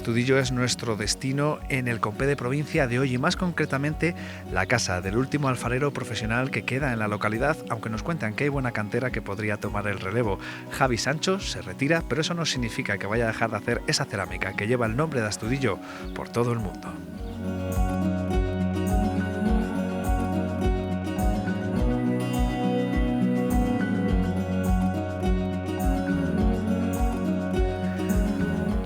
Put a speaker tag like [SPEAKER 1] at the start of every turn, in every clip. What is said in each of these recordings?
[SPEAKER 1] Astudillo es nuestro destino en el Compé de provincia de hoy y más concretamente la casa del último alfarero profesional que queda en la localidad, aunque nos cuentan que hay buena cantera que podría tomar el relevo. Javi Sancho se retira, pero eso no significa que vaya a dejar de hacer esa cerámica que lleva el nombre de Astudillo por todo el mundo.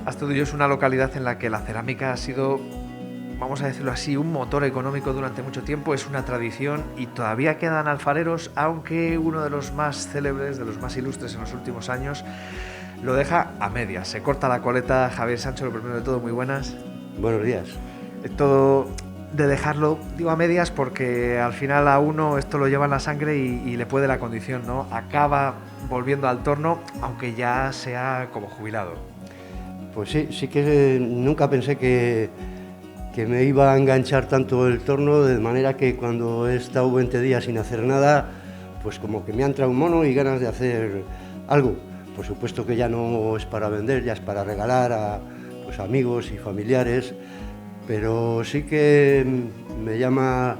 [SPEAKER 1] Astudillo es una localidad en la que la cerámica ha sido, vamos a decirlo así, un motor económico durante mucho tiempo, es una tradición y todavía quedan alfareros, aunque uno de los más célebres, de los más ilustres en los últimos años, lo deja a medias. Se corta la coleta. Javier Sancho, lo primero de todo, muy buenas.
[SPEAKER 2] Buenos días.
[SPEAKER 1] Todo de dejarlo, digo a medias, porque al final a uno esto lo lleva en la sangre y le puede la condición, ¿no? Acaba volviendo al torno, aunque ya sea como jubilado.
[SPEAKER 2] Pues sí que nunca pensé que me iba a enganchar tanto el torno, de manera que cuando he estado 20 días sin hacer nada, pues como que me ha entrado un mono y ganas de hacer algo. Por supuesto que ya no es para vender, ya es para regalar a pues, amigos y familiares, pero sí que me llama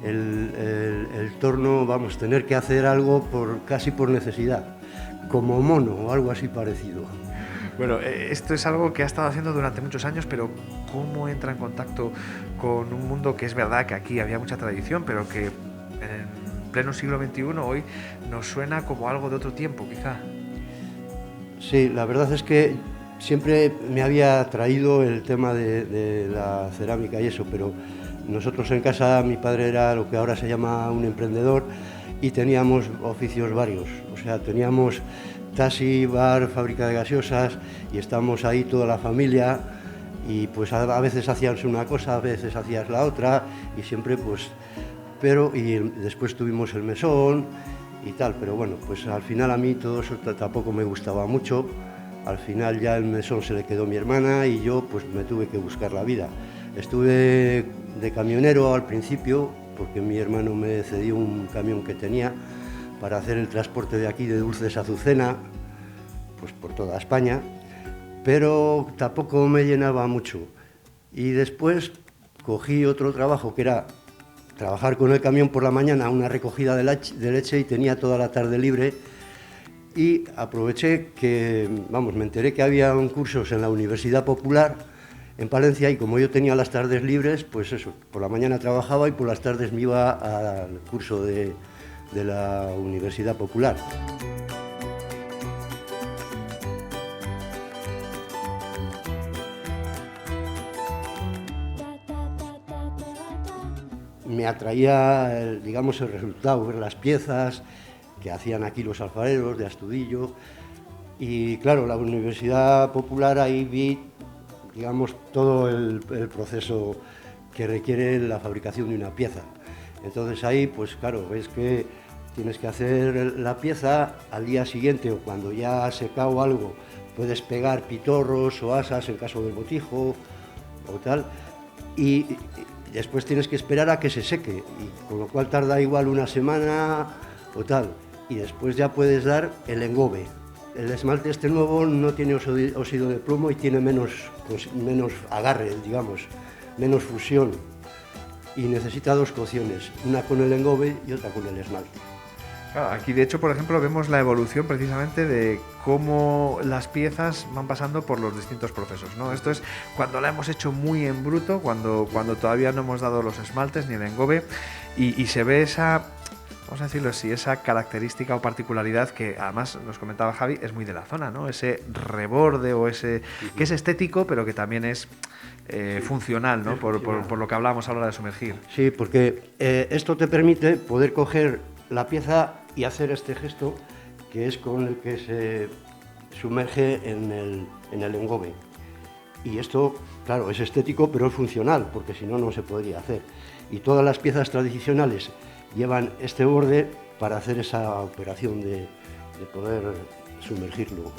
[SPEAKER 2] el torno, vamos, tener que hacer algo casi por necesidad, como mono o algo así parecido.
[SPEAKER 1] Bueno, esto es algo que ha estado haciendo durante muchos años, pero ¿cómo entra en contacto con un mundo que es verdad que aquí había mucha tradición, pero que en pleno siglo XXI hoy nos suena como algo de otro tiempo, quizá?
[SPEAKER 2] Sí, la verdad es que siempre me había atraído el tema de la cerámica y eso, pero nosotros en casa, mi padre era lo que ahora se llama un emprendedor y teníamos oficios varios, o sea, teníamos taxi, bar, fábrica de gaseosas y estamos ahí toda la familia y pues a veces hacías una cosa, a veces hacías la otra y siempre pues, y después tuvimos el mesón y tal, pero bueno, pues al final a mí todo eso tampoco me gustaba mucho, al final ya el mesón se le quedó a mi hermana y yo pues me tuve que buscar la vida. Estuve de camionero al principio porque mi hermano me cedió un camión que tenía para hacer el transporte de aquí de dulces a Azucena, pues por toda España, pero tampoco me llenaba mucho. Y después cogí otro trabajo que era trabajar con el camión por la mañana, una recogida de leche y tenía toda la tarde libre y aproveché que, vamos, me enteré que había cursos en la Universidad Popular en Palencia y como yo tenía las tardes libres, pues eso, por la mañana trabajaba y por las tardes me iba al curso de la Universidad Popular. Me atraía, digamos, el resultado, ver las piezas que hacían aquí los alfareros de Astudillo y claro, la Universidad Popular ahí vi, digamos, todo el proceso que requiere la fabricación de una pieza. Entonces ahí, pues claro, ves que tienes que hacer la pieza al día siguiente o cuando ya ha secado algo, puedes pegar pitorros o asas en caso del botijo o tal, y después tienes que esperar a que se seque, y con lo cual tarda igual una semana o tal, y después ya puedes dar el engobe. El esmalte este nuevo no tiene óxido de plomo y tiene menos agarre, digamos, menos fusión. Y necesita dos cocciones, una con el engobe y otra con el esmalte.
[SPEAKER 1] Claro, aquí de hecho, por ejemplo, vemos la evolución precisamente de cómo las piezas van pasando por los distintos procesos, ¿no? Esto es cuando la hemos hecho muy en bruto, cuando todavía no hemos dado los esmaltes ni el engobe y se ve esa, vamos a decirlo así, esa característica o particularidad que además nos comentaba Javi, es muy de la zona, ¿no? Ese reborde o ese que es estético, pero que también es funcional, ¿no? Por lo que hablábamos a la hora de sumergir.
[SPEAKER 2] Sí, porque esto te permite poder coger la pieza y hacer este gesto que es con el que se sumerge en el engobe. Y esto, claro, es estético, pero es funcional, porque si no, no se podría hacer. Y todas las piezas tradicionales llevan este borde para hacer esa operación de poder sumergirlo.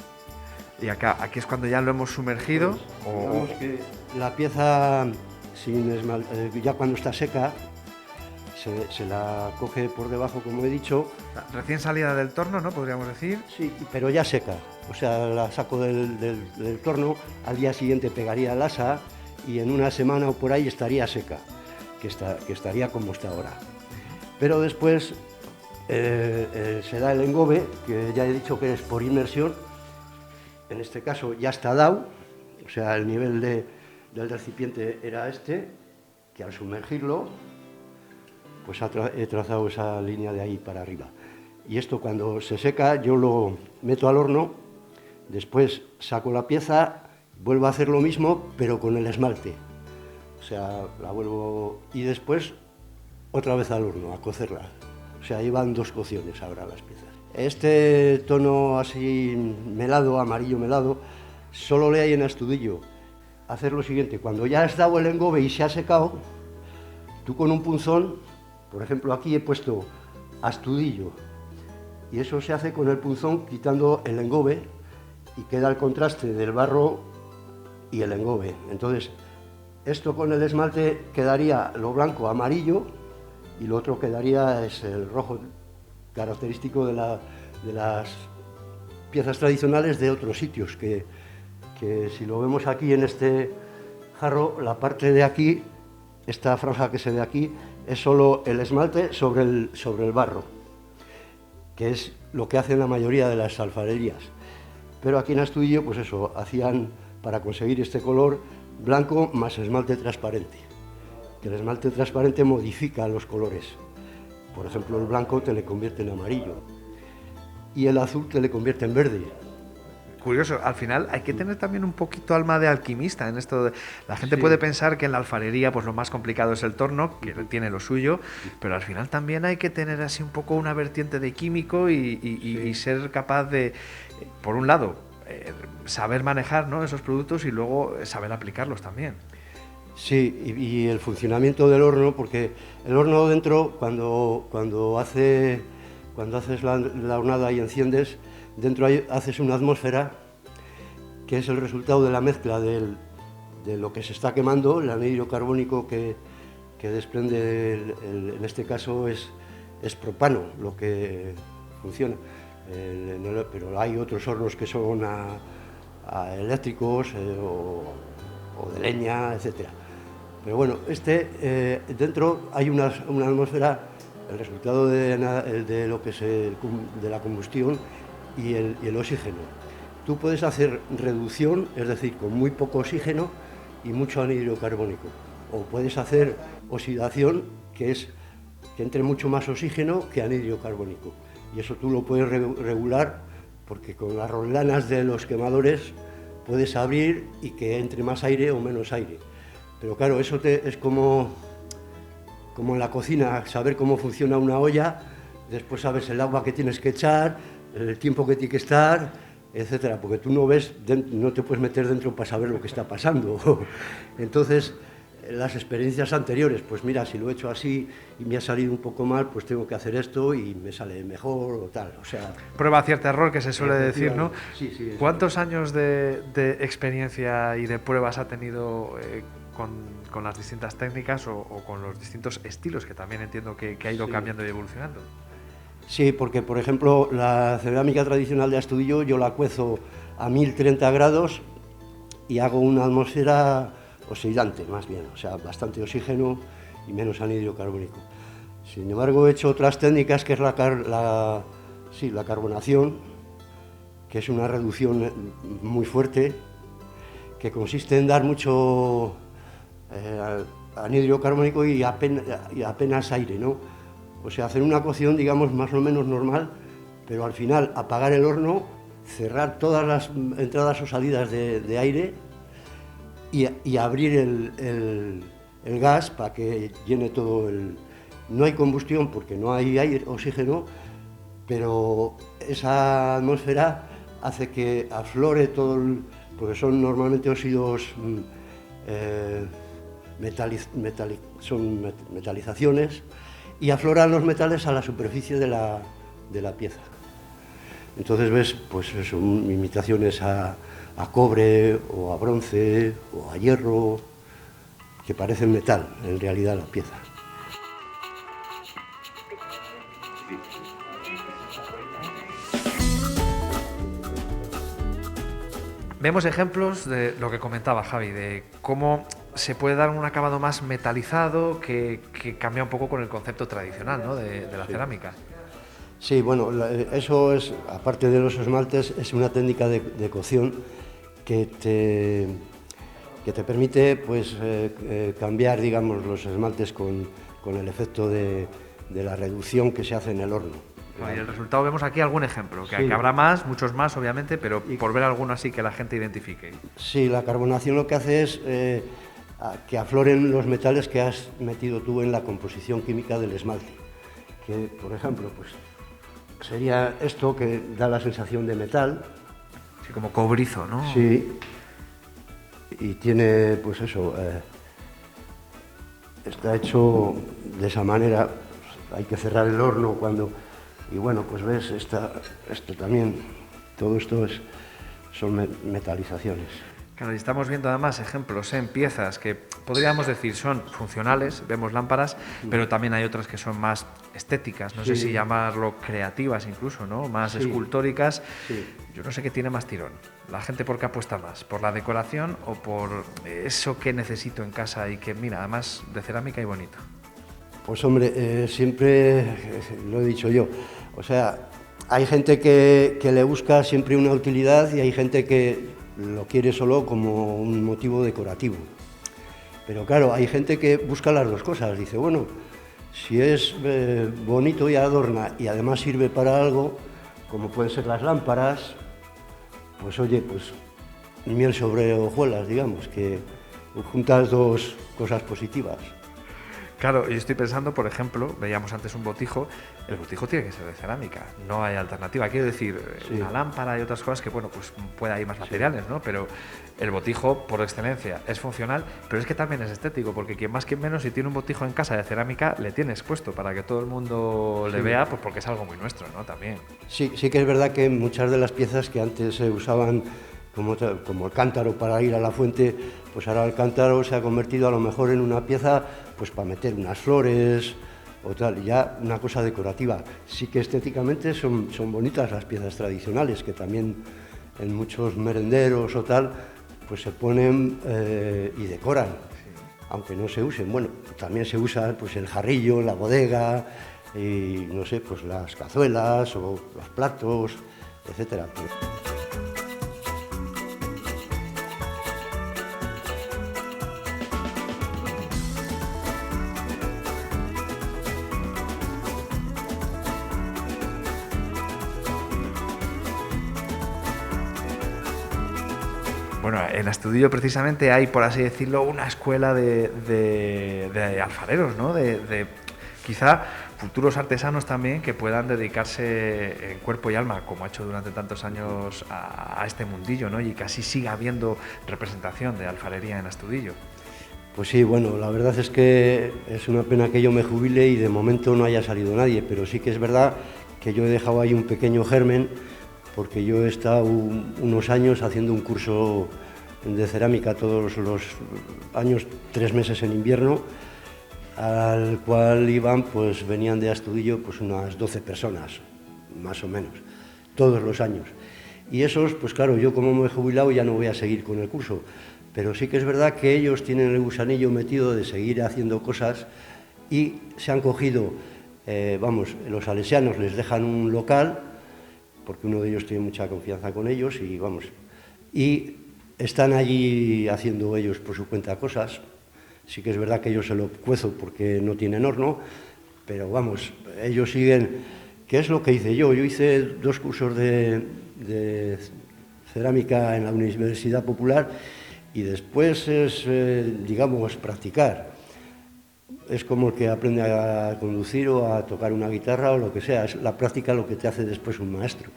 [SPEAKER 1] Y aquí es cuando ya lo hemos sumergido.
[SPEAKER 2] Pues, digamos que la pieza ya cuando está seca se la coge por debajo, como he dicho.
[SPEAKER 1] Recién salida del torno, ¿no? Podríamos decir.
[SPEAKER 2] Sí, pero ya seca. o sea, la saco del torno, al día siguiente pegaría el asa y en una semana o por ahí estaría seca, que estaría como está ahora. Pero después se da el engobe, que ya he dicho que es por inmersión. En este caso ya está dado, o sea, el nivel del recipiente era este, que al sumergirlo, pues he trazado esa línea de ahí para arriba. Y esto cuando se seca yo lo meto al horno, después saco la pieza, vuelvo a hacer lo mismo, pero con el esmalte. O sea, la vuelvo y después otra vez al horno, a cocerla. O sea, llevan 2 cocciones ahora las piezas. Este tono así melado, amarillo melado, solo le hay en Astudillo. Hacer lo siguiente, cuando ya has dado el engobe y se ha secado, tú con un punzón, por ejemplo aquí he puesto Astudillo, y eso se hace con el punzón quitando el engobe y queda el contraste del barro y el engobe. Entonces, esto con el esmalte quedaría lo blanco amarillo y lo otro quedaría es el rojo característico de las piezas tradicionales de otros sitios, que si lo vemos aquí en este jarro, la parte de aquí, esta franja que se ve aquí, es solo el esmalte sobre el barro, que es lo que hacen la mayoría de las alfarerías. Pero aquí en Astudillo, pues eso, hacían para conseguir este color blanco más esmalte transparente, que el esmalte transparente modifica los colores. Por ejemplo, el blanco te le convierte en amarillo y el azul te le convierte en verde.
[SPEAKER 1] Curioso, al final hay que tener también un poquito alma de alquimista en esto. La gente
[SPEAKER 2] Sí.
[SPEAKER 1] puede pensar que en la alfarería pues lo más complicado es el torno, que tiene lo suyo, pero al final también hay que tener así un poco una vertiente de químico y ser capaz de, por un lado, saber manejar, ¿no?, esos productos y luego saber aplicarlos también.
[SPEAKER 2] Sí, y el funcionamiento del horno, porque el horno dentro, cuando haces la hornada y enciendes, dentro haces una atmósfera que es el resultado de la mezcla de lo que se está quemando, el anhídrido carbónico que desprende, en este caso es propano lo que funciona. Pero hay otros hornos que son eléctricos o de leña, etcétera. Pero bueno, dentro hay una atmósfera, el resultado de lo que de la combustión y el oxígeno. Tú puedes hacer reducción, es decir, con muy poco oxígeno y mucho anhídrido carbónico. O puedes hacer oxidación, que es que entre mucho más oxígeno que anhídrido carbónico. Y eso tú lo puedes regular porque con las rolanas de los quemadores puedes abrir y que entre más aire o menos aire. Pero claro, eso es como en la cocina, saber cómo funciona una olla, después sabes el agua que tienes que echar, el tiempo que tiene que estar, etcétera, porque tú no ves, no te puedes meter dentro para saber lo que está pasando. Entonces, las experiencias anteriores, pues mira, si lo he hecho así y me ha salido un poco mal, pues tengo que hacer esto y me sale mejor o tal, o sea...
[SPEAKER 1] Prueba, acierta, error, que se suele decir, ¿no?
[SPEAKER 2] Sí, sí.
[SPEAKER 1] ¿Cuántos años de experiencia y de pruebas ha tenido con las distintas técnicas o con los distintos estilos, que también entiendo que ha ido cambiando y evolucionando?
[SPEAKER 2] Sí, porque por ejemplo la cerámica tradicional de Astudillo yo la cuezo a 1030 grados y hago una atmósfera oxidante más bien, o sea, bastante oxígeno y menos anhídrido carbónico. Sin embargo, he hecho otras técnicas que es la carbonación, que es una reducción muy fuerte, que consiste en dar mucho anhídrido carbónico y apenas aire, ¿no? O sea, hacer una cocción, digamos, más o menos normal, pero al final apagar el horno, cerrar todas las entradas o salidas de aire y abrir el gas para que llene todo el... No hay combustión porque no hay aire, oxígeno, pero esa atmósfera hace que aflore todo porque son normalmente óxidos, son metalizaciones, y afloran los metales a la superficie de la pieza. Entonces ves, pues eso, imitaciones a cobre o a bronce o a hierro, que parecen metal en realidad la pieza.
[SPEAKER 1] Vemos ejemplos de lo que comentaba Javi, de cómo se puede dar un acabado más metalizado que cambia un poco con el concepto tradicional, ¿no?, de la cerámica.
[SPEAKER 2] Sí, bueno, eso es, aparte de los esmaltes, es una técnica de cocción que te permite pues, cambiar, digamos, los esmaltes con el efecto de la reducción que se hace en el horno.
[SPEAKER 1] Y el resultado vemos aquí algún ejemplo, que,
[SPEAKER 2] Sí.
[SPEAKER 1] que habrá más, muchos más obviamente, pero por ver alguno así que la gente identifique.
[SPEAKER 2] Sí, la carbonación lo que hace es que afloren los metales que has metido tú en la composición química del esmalte. Que, por ejemplo, pues sería esto que da la sensación de metal.
[SPEAKER 1] Sí, como cobrizo, ¿no?
[SPEAKER 2] Sí. Y tiene, pues eso, está hecho de esa manera. Hay que cerrar el horno cuando... Y bueno, pues ves, esto también, todo esto son metalizaciones.
[SPEAKER 1] Claro, y estamos viendo además ejemplos en piezas que podríamos decir son funcionales, vemos lámparas, pero también hay otras que son más estéticas, no sé si llamarlo creativas incluso, ¿no? Más escultóricas.
[SPEAKER 2] Sí.
[SPEAKER 1] Yo no sé qué tiene más tirón. ¿La gente por qué apuesta más? ¿Por la decoración o por eso que necesito en casa y que, mira, además de cerámica y bonito?
[SPEAKER 2] Pues hombre, siempre lo he dicho yo, o sea, hay gente que le busca siempre una utilidad y hay gente que lo quiere solo como un motivo decorativo. Pero claro, hay gente que busca las dos cosas, dice, bueno, si es bonito y adorna y además sirve para algo, como pueden ser las lámparas, pues oye, pues miel sobre hojuelas, digamos, que juntas dos cosas positivas.
[SPEAKER 1] Claro, yo estoy pensando, por ejemplo, veíamos antes un botijo, el botijo tiene que ser de cerámica, no hay alternativa. Quiero decir, una lámpara y otras cosas que, bueno, pues puede haber más materiales, ¿no? Pero el botijo, por excelencia, es funcional, pero es que también es estético, porque quien más, quien menos, si tiene un botijo en casa de cerámica, le tiene expuesto para que todo el mundo le vea, pues porque es algo muy nuestro, ¿no? También.
[SPEAKER 2] Sí, sí que es verdad que muchas de las piezas que antes se usaban como el cántaro para ir a la fuente, pues ahora el cántaro se ha convertido a lo mejor en una pieza pues para meter unas flores o tal, ya una cosa decorativa. Sí que estéticamente son bonitas las piezas tradicionales, que también en muchos merenderos o tal, pues se ponen y decoran, aunque no se usen. Bueno, también se usa pues el jarrillo, la bodega, y no sé, pues las cazuelas o los platos, etcétera.
[SPEAKER 1] Bueno, en Astudillo precisamente hay, por así decirlo, una escuela de alfareros, ¿no? De quizá futuros artesanos también que puedan dedicarse en cuerpo y alma, como ha hecho durante tantos años, a este mundillo, ¿no? Y que así siga habiendo representación de alfarería en Astudillo.
[SPEAKER 2] Pues sí, bueno, la verdad es que es una pena que yo me jubile y de momento no haya salido nadie, pero sí que es verdad que yo he dejado ahí un pequeño germen, porque yo he estado unos años haciendo un curso de cerámica todos los años, 3 meses en invierno, al cual iban, pues venían de Astudillo pues unas 12 personas, más o menos, todos los años. Y esos, pues claro, yo como me he jubilado ya no voy a seguir con el curso, pero sí que es verdad que ellos tienen el gusanillo metido de seguir haciendo cosas y se han cogido, los salesianos les dejan un local, porque uno de ellos tiene mucha confianza con ellos y están allí haciendo ellos por su cuenta cosas. Sí que es verdad que yo se lo cuezo porque no tienen horno, pero vamos, ellos siguen. ¿Qué es lo que hice yo? Yo hice 2 cursos de cerámica en la Universidad Popular y después es, digamos, practicar. Es como el que aprende a conducir o a tocar una guitarra o lo que sea. Es la práctica lo que te hace después un maestro.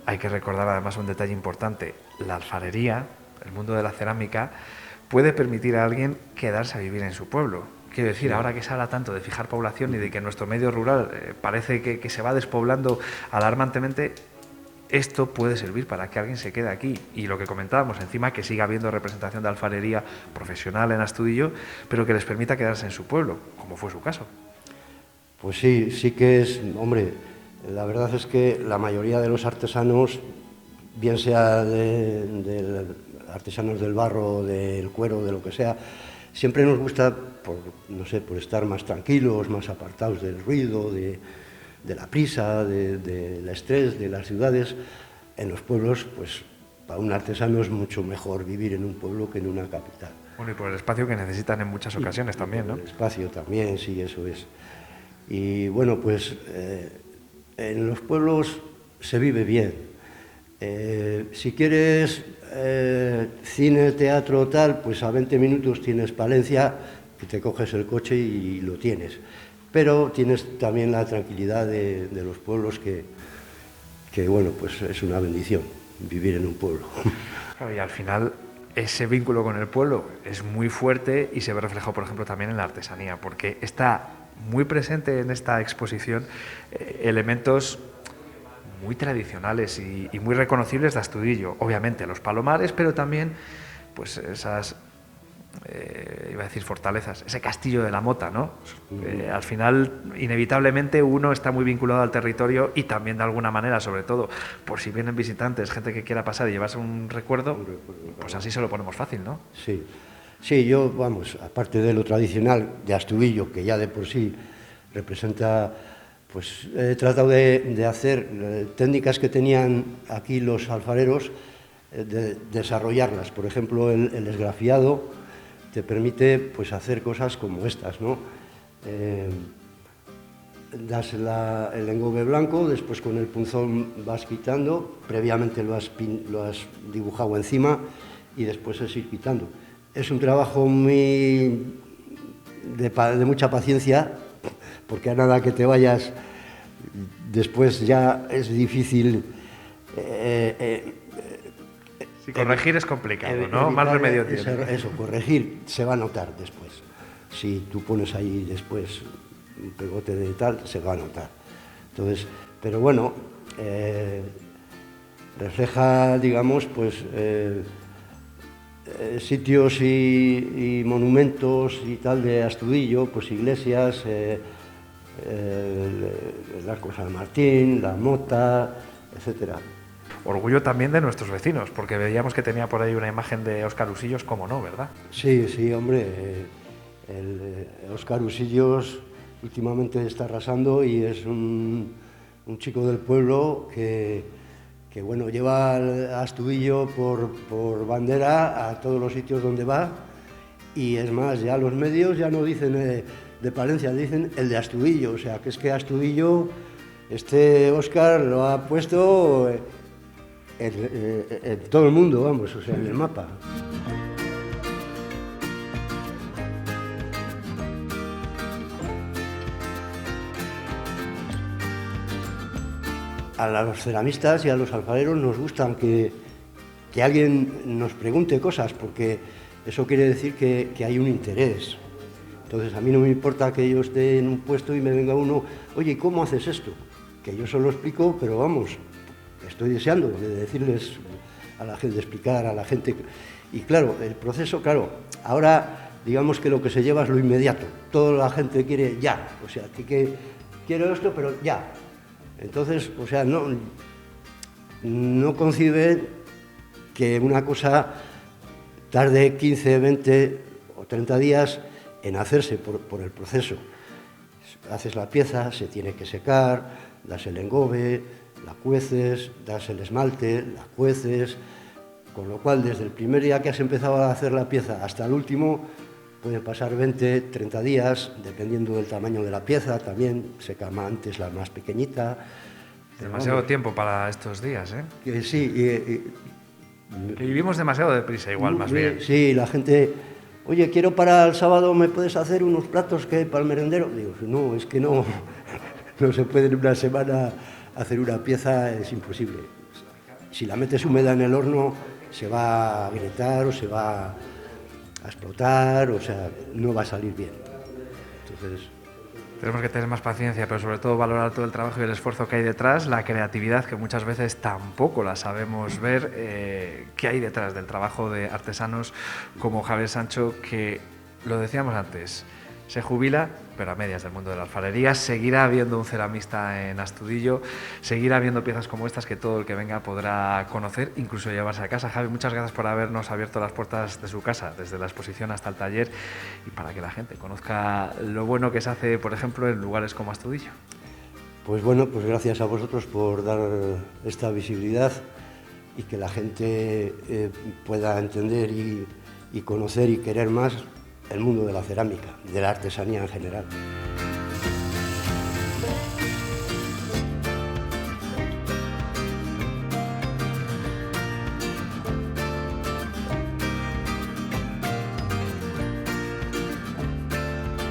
[SPEAKER 1] Hay que recordar además un detalle importante. La alfarería, el mundo de la cerámica, puede permitir a alguien quedarse a vivir en su pueblo. Quiero decir, ahora que se habla tanto de fijar población y de que nuestro medio rural parece que se va despoblando alarmantemente, esto puede servir para que alguien se quede aquí. Y lo que comentábamos, encima que siga habiendo representación de alfarería profesional en Astudillo, pero que les permita quedarse en su pueblo, como fue su caso.
[SPEAKER 2] Pues sí, sí que es, hombre, la verdad es que la mayoría de los artesanos bien sea de artesanos del barro, del cuero, de lo que sea, siempre nos gusta, no sé, por estar más tranquilos, más apartados del ruido, de la prisa, del estrés de las ciudades. En los pueblos, pues para un artesano es mucho mejor vivir en un pueblo que en una capital.
[SPEAKER 1] Bueno, y por el espacio que necesitan en muchas ocasiones también, ¿no?
[SPEAKER 2] El espacio también, sí, eso es. Y bueno, pues en los pueblos se vive bien. Si quieres cine, teatro, tal, pues a 20 minutos tienes Palencia, que te coges el coche y lo tienes. Pero tienes también la tranquilidad de los pueblos que bueno, pues es una bendición vivir en un pueblo.
[SPEAKER 1] Claro, y al final ese vínculo con el pueblo es muy fuerte y se ve reflejado, por ejemplo, también en la artesanía, porque está muy presente en esta exposición elementos muy tradicionales y muy reconocibles de Astudillo. Obviamente los palomares, pero también pues esas, iba a decir fortalezas, ese castillo de la Mota, ¿no? Al final, inevitablemente, uno está muy vinculado al territorio y también de alguna manera, sobre todo, por si vienen visitantes, gente que quiera pasar y llevarse un recuerdo, pues así se lo ponemos fácil, ¿no?
[SPEAKER 2] Sí, sí, yo, vamos, aparte de lo tradicional de Astudillo, que ya de por sí representa, pues he tratado de hacer técnicas que tenían aquí los alfareros, de desarrollarlas. Por ejemplo, el esgrafiado te permite pues hacer cosas como estas, ¿no? Das el engobe blanco, después con el punzón vas quitando, previamente lo has dibujado encima y después es ir quitando. Es un trabajo muy de mucha paciencia, porque a nada que te vayas, después ya es difícil.
[SPEAKER 1] Corregir es complicado, ¿no? Más remedio tiene.
[SPEAKER 2] Eso, corregir se va a notar después. Si tú pones ahí después un pegote de tal, se va a notar. Entonces, pero bueno, refleja, digamos, pues sitios y monumentos y tal de Astudillo, pues iglesias, el Arco San Martín, la Mota, etcétera.
[SPEAKER 1] Orgullo también de nuestros vecinos, porque veíamos que tenía por ahí una imagen de Óscar Usillos, como no, ¿verdad?
[SPEAKER 2] Sí, sí, hombre, Óscar Usillos últimamente está arrasando y es un chico del pueblo que bueno, lleva a Astudillo por bandera a todos los sitios donde va, y es más, ya los medios ya no dicen de Palencia, dicen el de Astudillo, o sea, que es que Astudillo, Óscar lo ha puesto en todo el mundo, vamos, o sea, en el mapa. A los ceramistas y a los alfareros nos gustan que alguien nos pregunte cosas, porque eso quiere decir que hay un interés. Entonces, a mí no me importa que yo esté en un puesto y me venga uno, oye, ¿cómo haces esto? Que yo solo explico, pero vamos, estoy deseando de decirles a la gente, de explicar a la gente. Y claro, el proceso, claro, ahora digamos que lo que se lleva es lo inmediato. Toda la gente quiere ya, o sea, que quiero esto, pero ya. Entonces, o sea, no concibe que una cosa tarde 15, 20 o 30 días en hacerse por el proceso. Haces la pieza, se tiene que secar, das el engobe, la cueces, das el esmalte, la cueces, con lo cual desde el primer día que has empezado a hacer la pieza hasta el último pueden pasar 20, 30 días, dependiendo del tamaño de la pieza, también seca antes la más pequeñita.
[SPEAKER 1] Demasiado tiempo para estos días, ¿eh?
[SPEAKER 2] Que sí.
[SPEAKER 1] Que vivimos demasiado deprisa igual, más bien.
[SPEAKER 2] Sí, la gente, oye, quiero para el sábado, ¿me puedes hacer unos platos que para el merendero? Digo, no, es que no se puede en una semana hacer una pieza, es imposible. Si la metes húmeda en el horno, se va a agrietar o se va a explotar, o sea, no va a salir bien. Entonces,
[SPEAKER 1] tenemos que tener más paciencia, pero sobre todo valorar todo el trabajo y el esfuerzo que hay detrás, la creatividad, que muchas veces tampoco la sabemos ver, qué hay detrás del trabajo de artesanos como Javier Sancho, que, lo decíamos antes, se jubila, pero a medias del mundo de la alfarería. Seguirá habiendo un ceramista en Astudillo, seguirá habiendo piezas como estas que todo el que venga podrá conocer, incluso llevarse a casa. Javi, muchas gracias por habernos abierto las puertas de su casa, desde la exposición hasta el taller, y para que la gente conozca lo bueno que se hace, por ejemplo, en lugares como Astudillo.
[SPEAKER 2] Pues bueno, pues gracias a vosotros por dar esta visibilidad y que la gente pueda entender y conocer y querer más el mundo de la cerámica, de la artesanía en general.